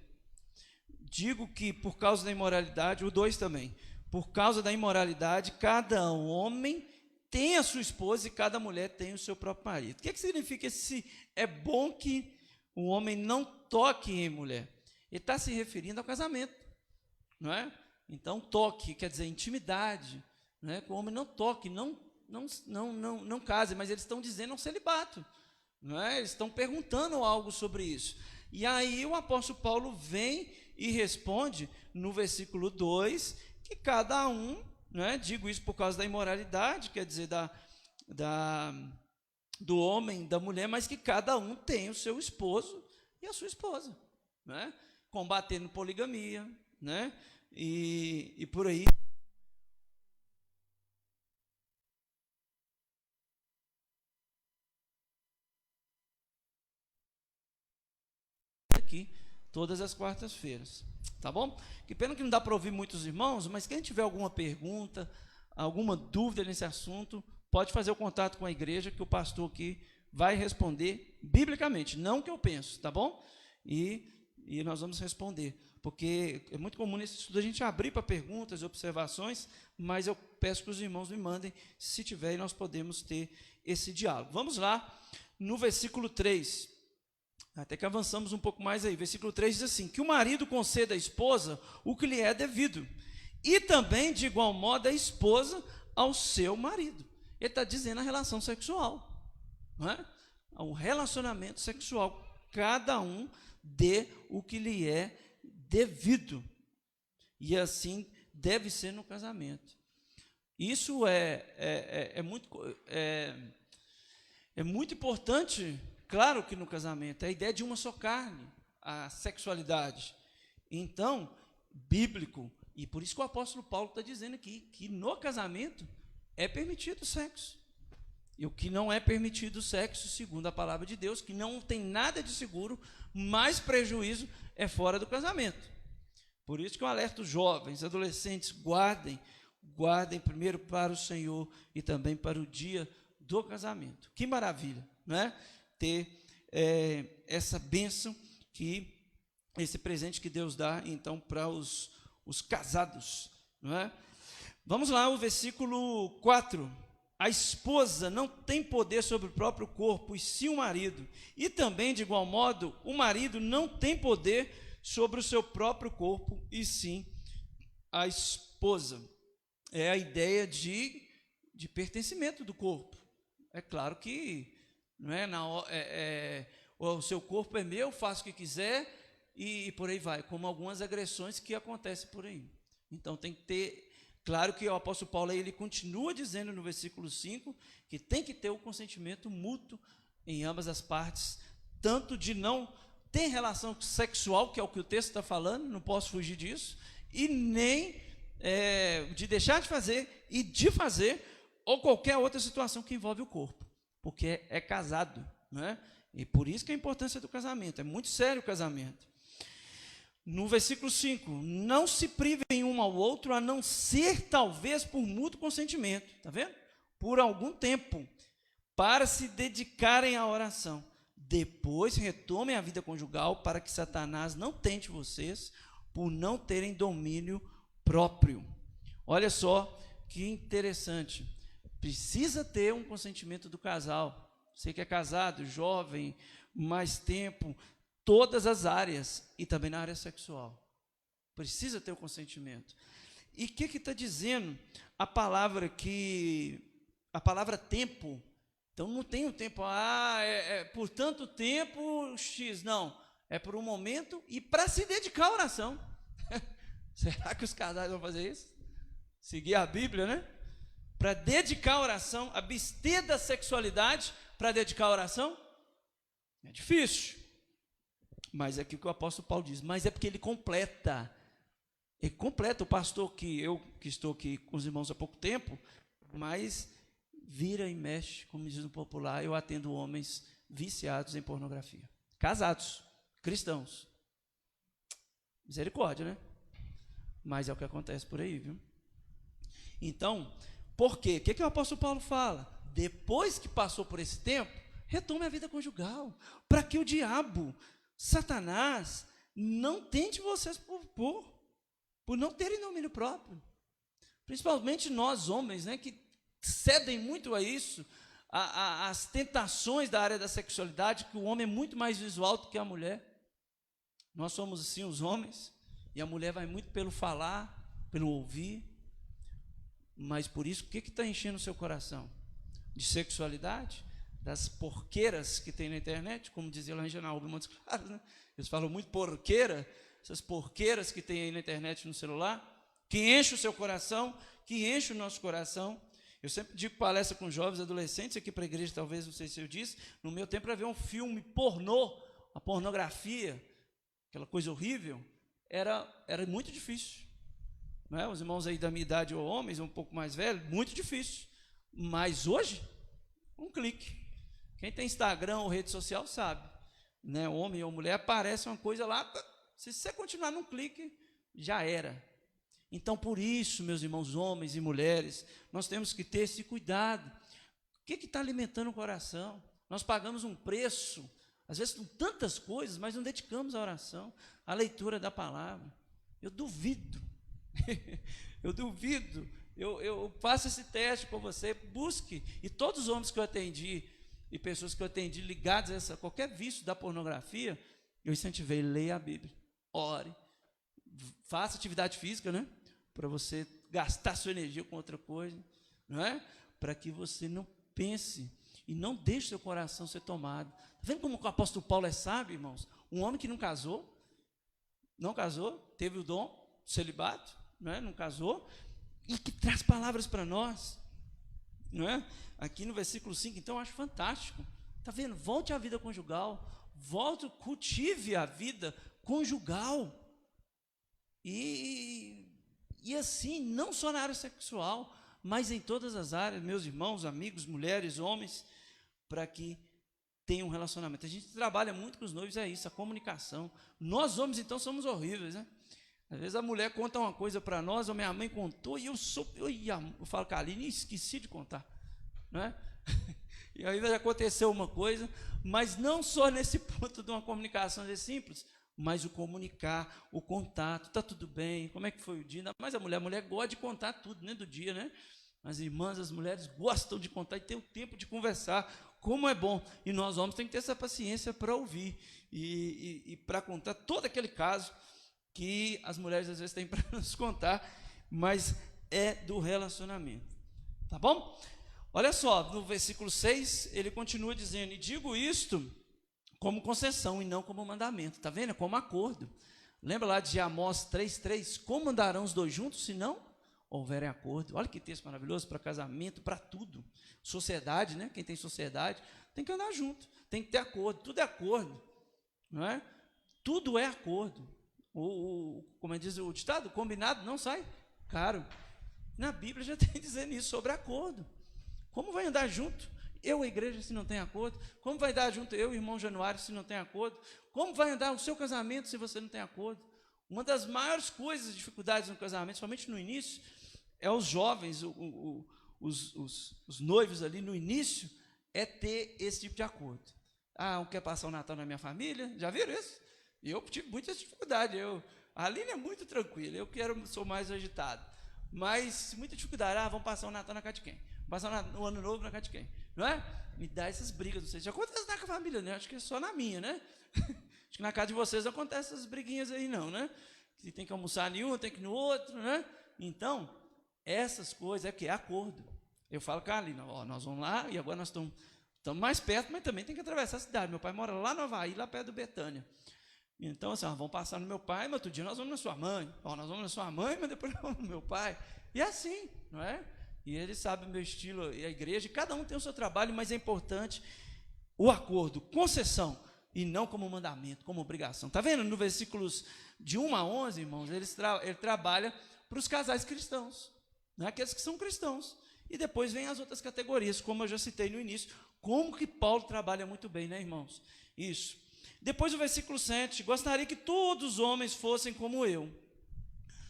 Digo que por causa da imoralidade, o 2 também, por causa da imoralidade, cada homem tem a sua esposa e cada mulher tem o seu próprio marido. O que significa esse é bom que o homem não toque em mulher? Ele está se referindo ao casamento, não é? Então, toque quer dizer intimidade, não é? Que o homem não toque, não case, mas eles estão dizendo um celibato, não é? Eles estão perguntando algo sobre isso. E aí o apóstolo Paulo vem e responde no versículo 2 que cada um, não é? Digo isso por causa da imoralidade, quer dizer, do homem, da mulher, mas que cada um tem o seu esposo e a sua esposa, não é? Combatendo poligamia, né? E por aí. Aqui, todas as quartas-feiras, tá bom? Que pena que não dá para ouvir muitos irmãos, mas quem tiver alguma pergunta, alguma dúvida nesse assunto, pode fazer o contato com a igreja, que o pastor aqui vai responder biblicamente, não que eu penso, tá bom? E nós vamos responder, porque é muito comum nesse estudo a gente abrir para perguntas e observações, mas eu peço que os irmãos me mandem, se tiver, e nós podemos ter esse diálogo. Vamos lá, no versículo 3, até que avançamos um pouco mais aí. Versículo 3 diz assim: que o marido conceda à esposa o que lhe é devido, e também, de igual modo, a esposa ao seu marido. Ele está dizendo a relação sexual, não é? O relacionamento sexual, cada um dê o que lhe é devido, e assim deve ser no casamento. Isso é muito importante. Claro que no casamento, é a ideia de uma só carne, a sexualidade. Então, bíblico, e por isso que o apóstolo Paulo está dizendo aqui, que no casamento é permitido o sexo. E o que não é permitido o sexo, segundo a palavra de Deus, que não tem nada de seguro, mais prejuízo é fora do casamento. Por isso que eu alerto os jovens, adolescentes, guardem primeiro para o Senhor e também para o dia do casamento. Que maravilha, não é? Ter essa bênção, esse presente que Deus dá, então, para os casados, não é? Vamos lá, o versículo 4. A esposa não tem poder sobre o próprio corpo, e sim o marido. E também, de igual modo, o marido não tem poder sobre o seu próprio corpo, e sim a esposa. É a ideia de pertencimento do corpo. É claro que não é, o seu corpo é meu, faço o que quiser, e por aí vai, como algumas agressões que acontecem por aí. Então tem que ter, claro que o apóstolo Paulo ele continua dizendo no versículo 5, que tem que ter o consentimento mútuo em ambas as partes, tanto de não ter relação sexual, que é o que o texto está falando, não posso fugir disso, e nem de deixar de fazer e de fazer, ou qualquer outra situação que envolve o corpo, porque é casado, né? E por isso que a importância do casamento, é muito sério o casamento. No versículo 5, não se privem um ao outro, a não ser talvez por mútuo consentimento, está vendo? Por algum tempo, para se dedicarem à oração. Depois retomem a vida conjugal, para que Satanás não tente vocês, por não terem domínio próprio. Olha só que interessante. Precisa ter um consentimento do casal. Você que é casado, jovem, mais tempo, todas as áreas, e também na área sexual. Precisa ter o consentimento. E o que está dizendo a palavra tempo? Então não tem um tempo, por tanto tempo X, não. É por um momento e para se dedicar à oração. Será que os casais vão fazer isso? Seguir a Bíblia, né? Para dedicar a oração, abster da sexualidade para dedicar a oração? É difícil. Mas é aqui que o apóstolo Paulo diz, mas é porque ele completa. Ele completa. O pastor que estou aqui com os irmãos há pouco tempo, mas vira e mexe, como diz no popular, eu atendo homens viciados em pornografia. Casados, cristãos. Misericórdia, né? Mas é o que acontece por aí, viu? Então, por quê? O que o apóstolo Paulo fala? Depois que passou por esse tempo, retome a vida conjugal, para que o diabo, Satanás, não tente vocês por não terem domínio próprio. Principalmente nós homens, né, que cedem muito a isso, as tentações da área da sexualidade, que o homem é muito mais visual do que a mulher. Nós somos assim os homens, e a mulher vai muito pelo falar, pelo ouvir. Mas por isso, o que está enchendo o seu coração? De sexualidade? Das porqueiras que tem na internet, como dizia lá em Janaúba e Montes Claros, né? Eles falam muito porqueira, essas porqueiras que tem aí na internet, no celular, que enche o seu coração, que enche o nosso coração. Eu sempre digo palestra com jovens, adolescentes, aqui para a igreja, talvez, não sei se eu disse, no meu tempo, para ver um filme pornô, a pornografia, aquela coisa horrível, era muito difícil. Não é? Os irmãos aí da minha idade, ou homens, um pouco mais velhos, muito difícil. Mas hoje, um clique. Quem tem Instagram ou rede social sabe, né? Homem ou mulher, aparece uma coisa lá, se você continuar num clique, já era. Então, por isso, meus irmãos, homens e mulheres, nós temos que ter esse cuidado. O que está alimentando o coração? Nós pagamos um preço, às vezes com tantas coisas, mas não dedicamos à oração, à leitura da palavra. Eu duvido, eu faço esse teste com você, busque, e todos os homens que eu atendi, e pessoas que eu atendi ligadas a qualquer vício da pornografia, eu incentivei, leia a Bíblia, ore, faça atividade física, né? Para você gastar sua energia com outra coisa, não é? Para que você não pense e não deixe seu coração ser tomado. Está vendo como o apóstolo Paulo é sábio, irmãos? Um homem que não casou, teve o dom, celibato, não é? Não casou, e que traz palavras para nós, não é? Aqui no versículo 5, então, eu acho fantástico. Está vendo? Volte à vida conjugal, cultive a vida conjugal. E assim, não só na área sexual, mas em todas as áreas, meus irmãos, amigos, mulheres, homens, para que tenham um relacionamento. A gente trabalha muito com os noivos, é isso, a comunicação. Nós homens, então, somos horríveis, né? Às vezes a mulher conta uma coisa para nós, ou minha mãe contou, e eu falo com a Aline, esqueci de contar, não é? E aí já aconteceu uma coisa, mas não só nesse ponto de uma comunicação simples, mas o comunicar, o contato, está tudo bem, como é que foi o dia? Mas a mulher gosta de contar tudo, né, do dia, né? As irmãs, as mulheres gostam de contar e ter o tempo de conversar, como é bom. E nós homens temos que ter essa paciência para ouvir e para contar todo aquele caso que as mulheres às vezes têm para nos contar, mas é do relacionamento, tá bom? Olha só, no versículo 6, ele continua dizendo, e digo isto como concessão e não como mandamento, está vendo? Como acordo. Lembra lá de Amós 3,3? Como andarão os dois juntos se não houverem acordo? Olha que texto maravilhoso para casamento, para tudo. Sociedade, né? Quem tem sociedade tem que andar junto, tem que ter acordo, tudo é acordo, não é? Tudo é acordo. Como diz o ditado, combinado não sai caro. Na Bíblia já tem dizendo isso sobre acordo. Como vai andar junto? Eu, a igreja, se não tem acordo? Como vai andar junto eu, irmão Januário, se não tem acordo? Como vai andar o seu casamento se você não tem acordo? Uma das maiores coisas, dificuldades no casamento, somente no início, é os jovens, os noivos ali no início, é ter esse tipo de acordo. Ah, um quer passar o Natal na minha família? Já viram isso? Eu tive muita dificuldade. A Aline é muito tranquila, sou mais agitado. Mas muita dificuldade. Ah, vamos passar o Natal na casa de quem? Vamos passar o Ano Novo na casa de quem? Não é? Me dá essas brigas, não sei se acontece na família, né? Acho que é só na minha, né? Acho que na casa de vocês não acontece essas briguinhas aí não, né? Que tem que almoçar em um, tem que ir no outro, né? Então, essas coisas é que é acordo. Eu falo com a Aline, ó, nós vamos lá, e agora nós estamos mais perto, mas também tem que atravessar a cidade. Meu pai mora lá no Havaí, lá perto do Betânia. Então, assim, vamos passar no meu pai, mas outro dia nós vamos na sua mãe. Ó, nós vamos na sua mãe, mas depois nós vamos no meu pai. E é assim, não é? E ele sabe o meu estilo e a igreja, e cada um tem o seu trabalho, mas é importante o acordo, concessão, e não como mandamento, como obrigação. Está vendo? No versículos de 1 a 11, irmãos, ele trabalha para os casais cristãos, né? Aqueles que são cristãos. E depois vem as outras categorias, como eu já citei no início, como que Paulo trabalha muito bem, né, irmãos? Isso. Depois o versículo 7, gostaria que todos os homens fossem como eu.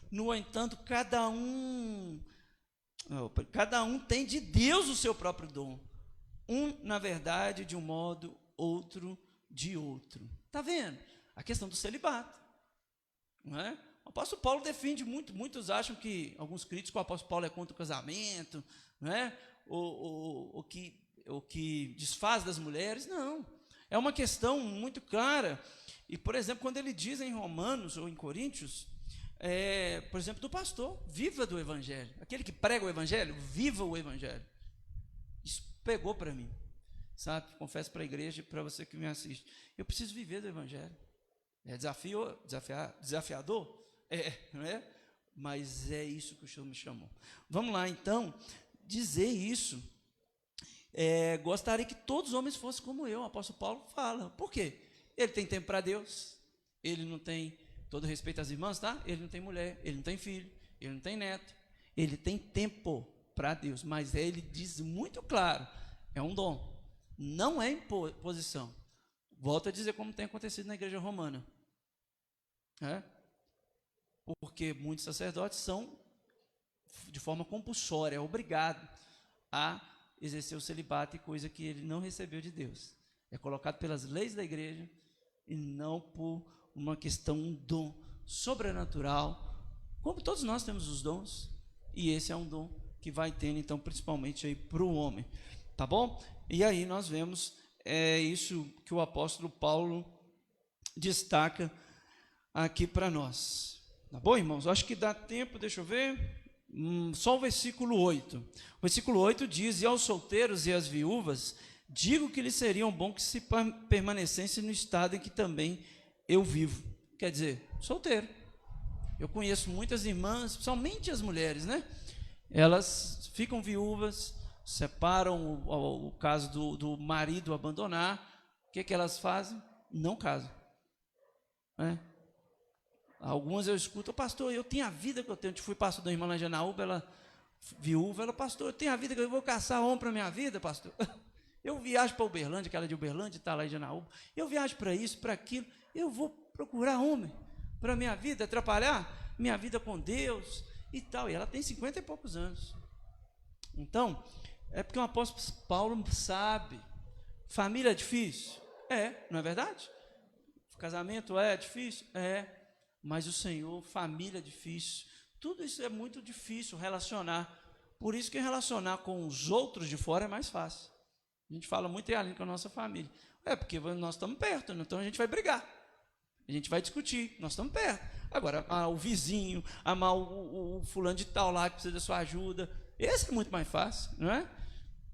No entanto, cada um Cada um tem de Deus o seu próprio dom. Um, na verdade, de um modo, outro de outro. Está vendo? A questão do celibato. Não é? O apóstolo Paulo defende muito. Muitos acham que, alguns críticos, o apóstolo Paulo é contra o casamento, não é? O que desfaz das mulheres. Não. É uma questão muito clara. E, por exemplo, quando ele diz em Romanos ou em Coríntios, por exemplo, do pastor, viva do evangelho. Aquele que prega o evangelho, viva o evangelho. Isso pegou para mim, sabe? Confesso para a igreja e para você que me assiste. Eu preciso viver do evangelho. É desafiador? Não é? Mas é isso que o Senhor me chamou. Vamos lá, então, dizer isso. Gostaria que todos os homens fossem como eu. O apóstolo Paulo fala. Por quê? Ele tem tempo para Deus. Ele não tem, todo respeito às irmãs, tá? Ele não tem mulher, ele não tem filho, ele não tem neto. Ele tem tempo para Deus. Mas ele diz muito claro, é um dom. Não é imposição. Volto a dizer como tem acontecido na igreja romana. Porque muitos sacerdotes são, de forma compulsória, obrigados a exercer o celibato, e coisa que ele não recebeu de Deus. É colocado pelas leis da igreja e não por uma questão, um dom sobrenatural, como todos nós temos os dons, e esse é um dom que vai tendo, então, principalmente aí para o homem, tá bom? E aí nós vemos isso que o apóstolo Paulo destaca aqui para nós, tá bom, irmãos? Acho que dá tempo, deixa eu ver, só o versículo 8. O versículo 8 diz: e aos solteiros e às viúvas, digo que lhes seriam bom que se permanecessem no estado em que também eu vivo. Quer dizer, solteiro. Eu conheço muitas irmãs, principalmente as mulheres, né? Elas ficam viúvas, separam o caso do marido abandonar. O que elas fazem? Não casam. Algumas eu escuto: pastor, eu tenho a vida que eu tenho. Eu fui pastor da irmã lá em Janaúba, ela viúva, ela: pastor, eu tenho a vida que eu vou caçar homem para a minha vida, pastor. Eu viajo para Uberlândia, aquela de Uberlândia está lá em Janaúba. Eu viajo para isso, para aquilo. Eu vou procurar homem para a minha vida, atrapalhar minha vida com Deus e tal. E ela tem 50 e poucos anos. Então, é porque o apóstolo Paulo sabe. Família é difícil? Não é verdade? Casamento é difícil? Mas o Senhor, família é difícil. Tudo isso é muito difícil relacionar. Por isso que relacionar com os outros de fora é mais fácil. A gente fala muito ali com a nossa família. Porque nós estamos perto, então a gente vai brigar. A gente vai discutir, nós estamos perto. Agora, o vizinho, amar o fulano de tal lá que precisa da sua ajuda, esse é muito mais fácil, não é?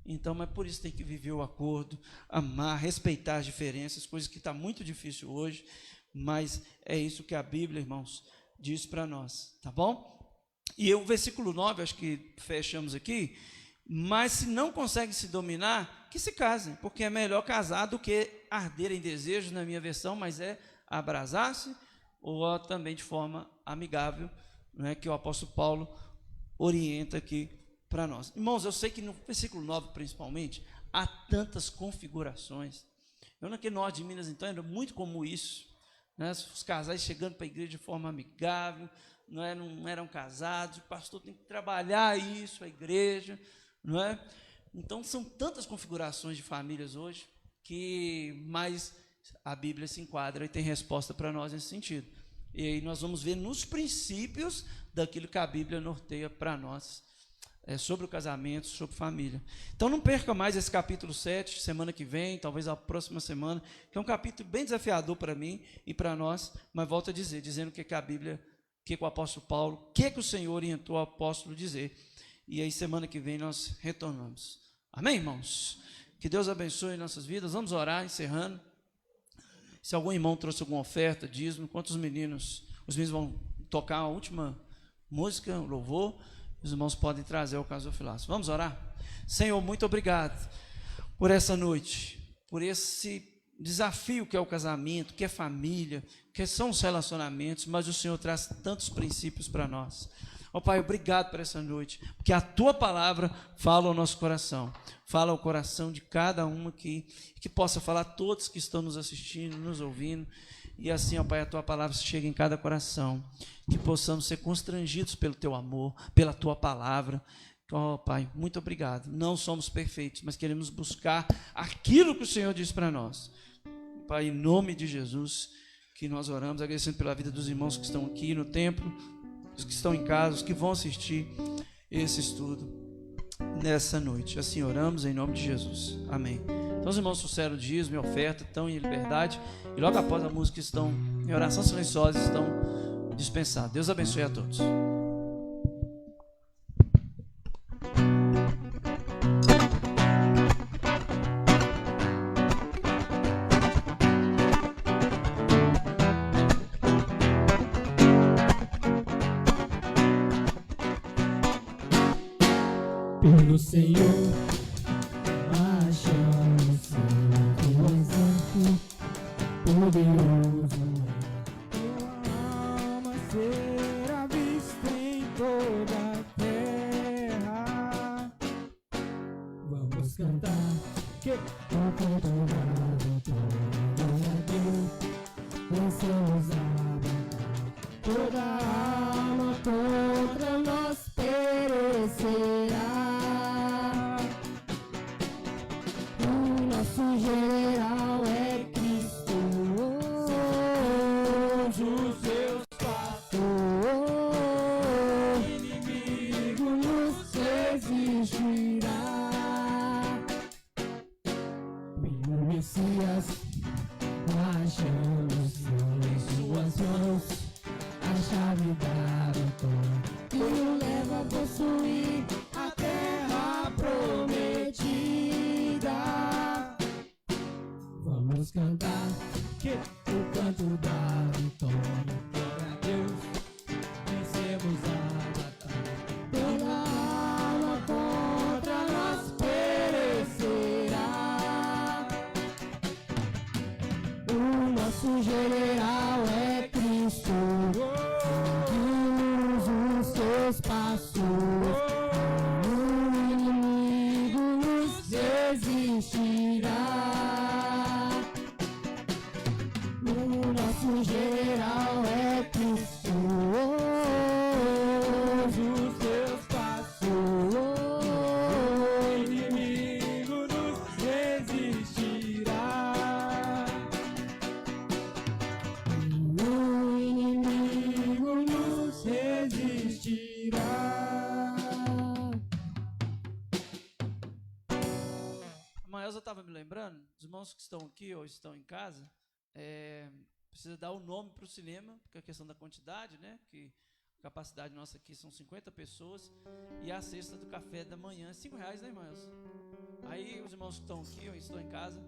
Então, mas por isso tem que viver o acordo, amar, respeitar as diferenças, coisa que está muito difícil hoje, mas é isso que a Bíblia, irmãos, diz para nós, tá bom? E o versículo 9, acho que fechamos aqui: mas se não conseguem se dominar, que se casem, porque é melhor casar do que arder em desejos, na minha versão, mas abrasar-se, ou também de forma amigável, né, que o apóstolo Paulo orienta aqui para nós. Irmãos, eu sei que no versículo 9, principalmente, há tantas configurações. Eu naquele norte de Minas, então, era muito comum isso, né, os casais chegando para a igreja de forma amigável, não eram casados, o pastor tem que trabalhar isso, a igreja, não é? Então, são tantas configurações de famílias hoje, que mais a Bíblia se enquadra e tem resposta para nós nesse sentido. E aí nós vamos ver nos princípios daquilo que a Bíblia norteia para nós, sobre o casamento, sobre família. Então não perca mais esse capítulo 7, semana que vem, talvez a próxima semana, que é um capítulo bem desafiador para mim e para nós, mas volto a dizer, dizendo o que a Bíblia, o que o apóstolo Paulo, o que o Senhor orientou o apóstolo a dizer. E aí semana que vem nós retornamos. Amém, irmãos? Que Deus abençoe nossas vidas. Vamos orar, encerrando. Se algum irmão trouxe alguma oferta, dízimo, enquanto os meninos vão tocar a última música, louvor, os irmãos podem trazer o gasofilaço. Vamos orar? Senhor, muito obrigado por essa noite, por esse desafio que é o casamento, que é família, que são os relacionamentos, mas o Senhor traz tantos princípios para nós. Ó Pai, obrigado por essa noite, porque a Tua palavra fala ao nosso coração, fala ao coração de cada um aqui, que possa falar a todos que estão nos assistindo, nos ouvindo, e assim, ó Pai, a Tua palavra chegue em cada coração, que possamos ser constrangidos pelo Teu amor, pela Tua palavra, Oh, Pai, muito obrigado. Não somos perfeitos, mas queremos buscar aquilo que o Senhor diz para nós. Pai, em nome de Jesus, que nós oramos, agradecendo pela vida dos irmãos que estão aqui no templo, os que estão em casa, os que vão assistir esse estudo nessa noite. Assim oramos em nome de Jesus. Amém. Então os irmãos trouxeram o dízimo e oferta, estão em liberdade, e logo após a música estão em oração silenciosa, estão dispensados. Deus abençoe a todos. Pelo Senhor, achamos o exemplo poderoso. Tua alma será vista em toda a terra. Vamos cantar que o canto da vitória a Deus. Vencemos a batalha. Toda alma contra nós perecerá. Nosso general é Cristo, os seus passos, o inimigo nos resistirá. Vem o Messias, achamos em suas mãos a chave da vitória, que o leva a possuir a terra prometida. Vamos cantar que o canto da vitória. Glória a Deus, vencemos a batalha. Toda alma contra nós perecerá. O nosso general é Cristo, seguimos os seus passos. O inimigo nos resistirá. O nosso general é Cristo, os seus passos, o inimigo nos resistirá. O inimigo nos resistirá. Mas eu estava me lembrando, os irmãos que estão aqui ou estão em casa, precisa dar o nome para o cinema, porque a questão da quantidade, né? Que a capacidade nossa aqui são 50 pessoas, e a cesta do café da manhã é R$5, né, irmãos? Aí os irmãos que estão aqui ou estão em casa,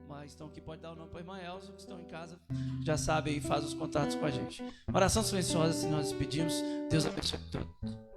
mas estão aqui, pode dar o nome para a irmã Elza, os que estão em casa já sabem e faz os contatos com a gente. Oração silenciosa, se nós despedimos. Deus abençoe a todos.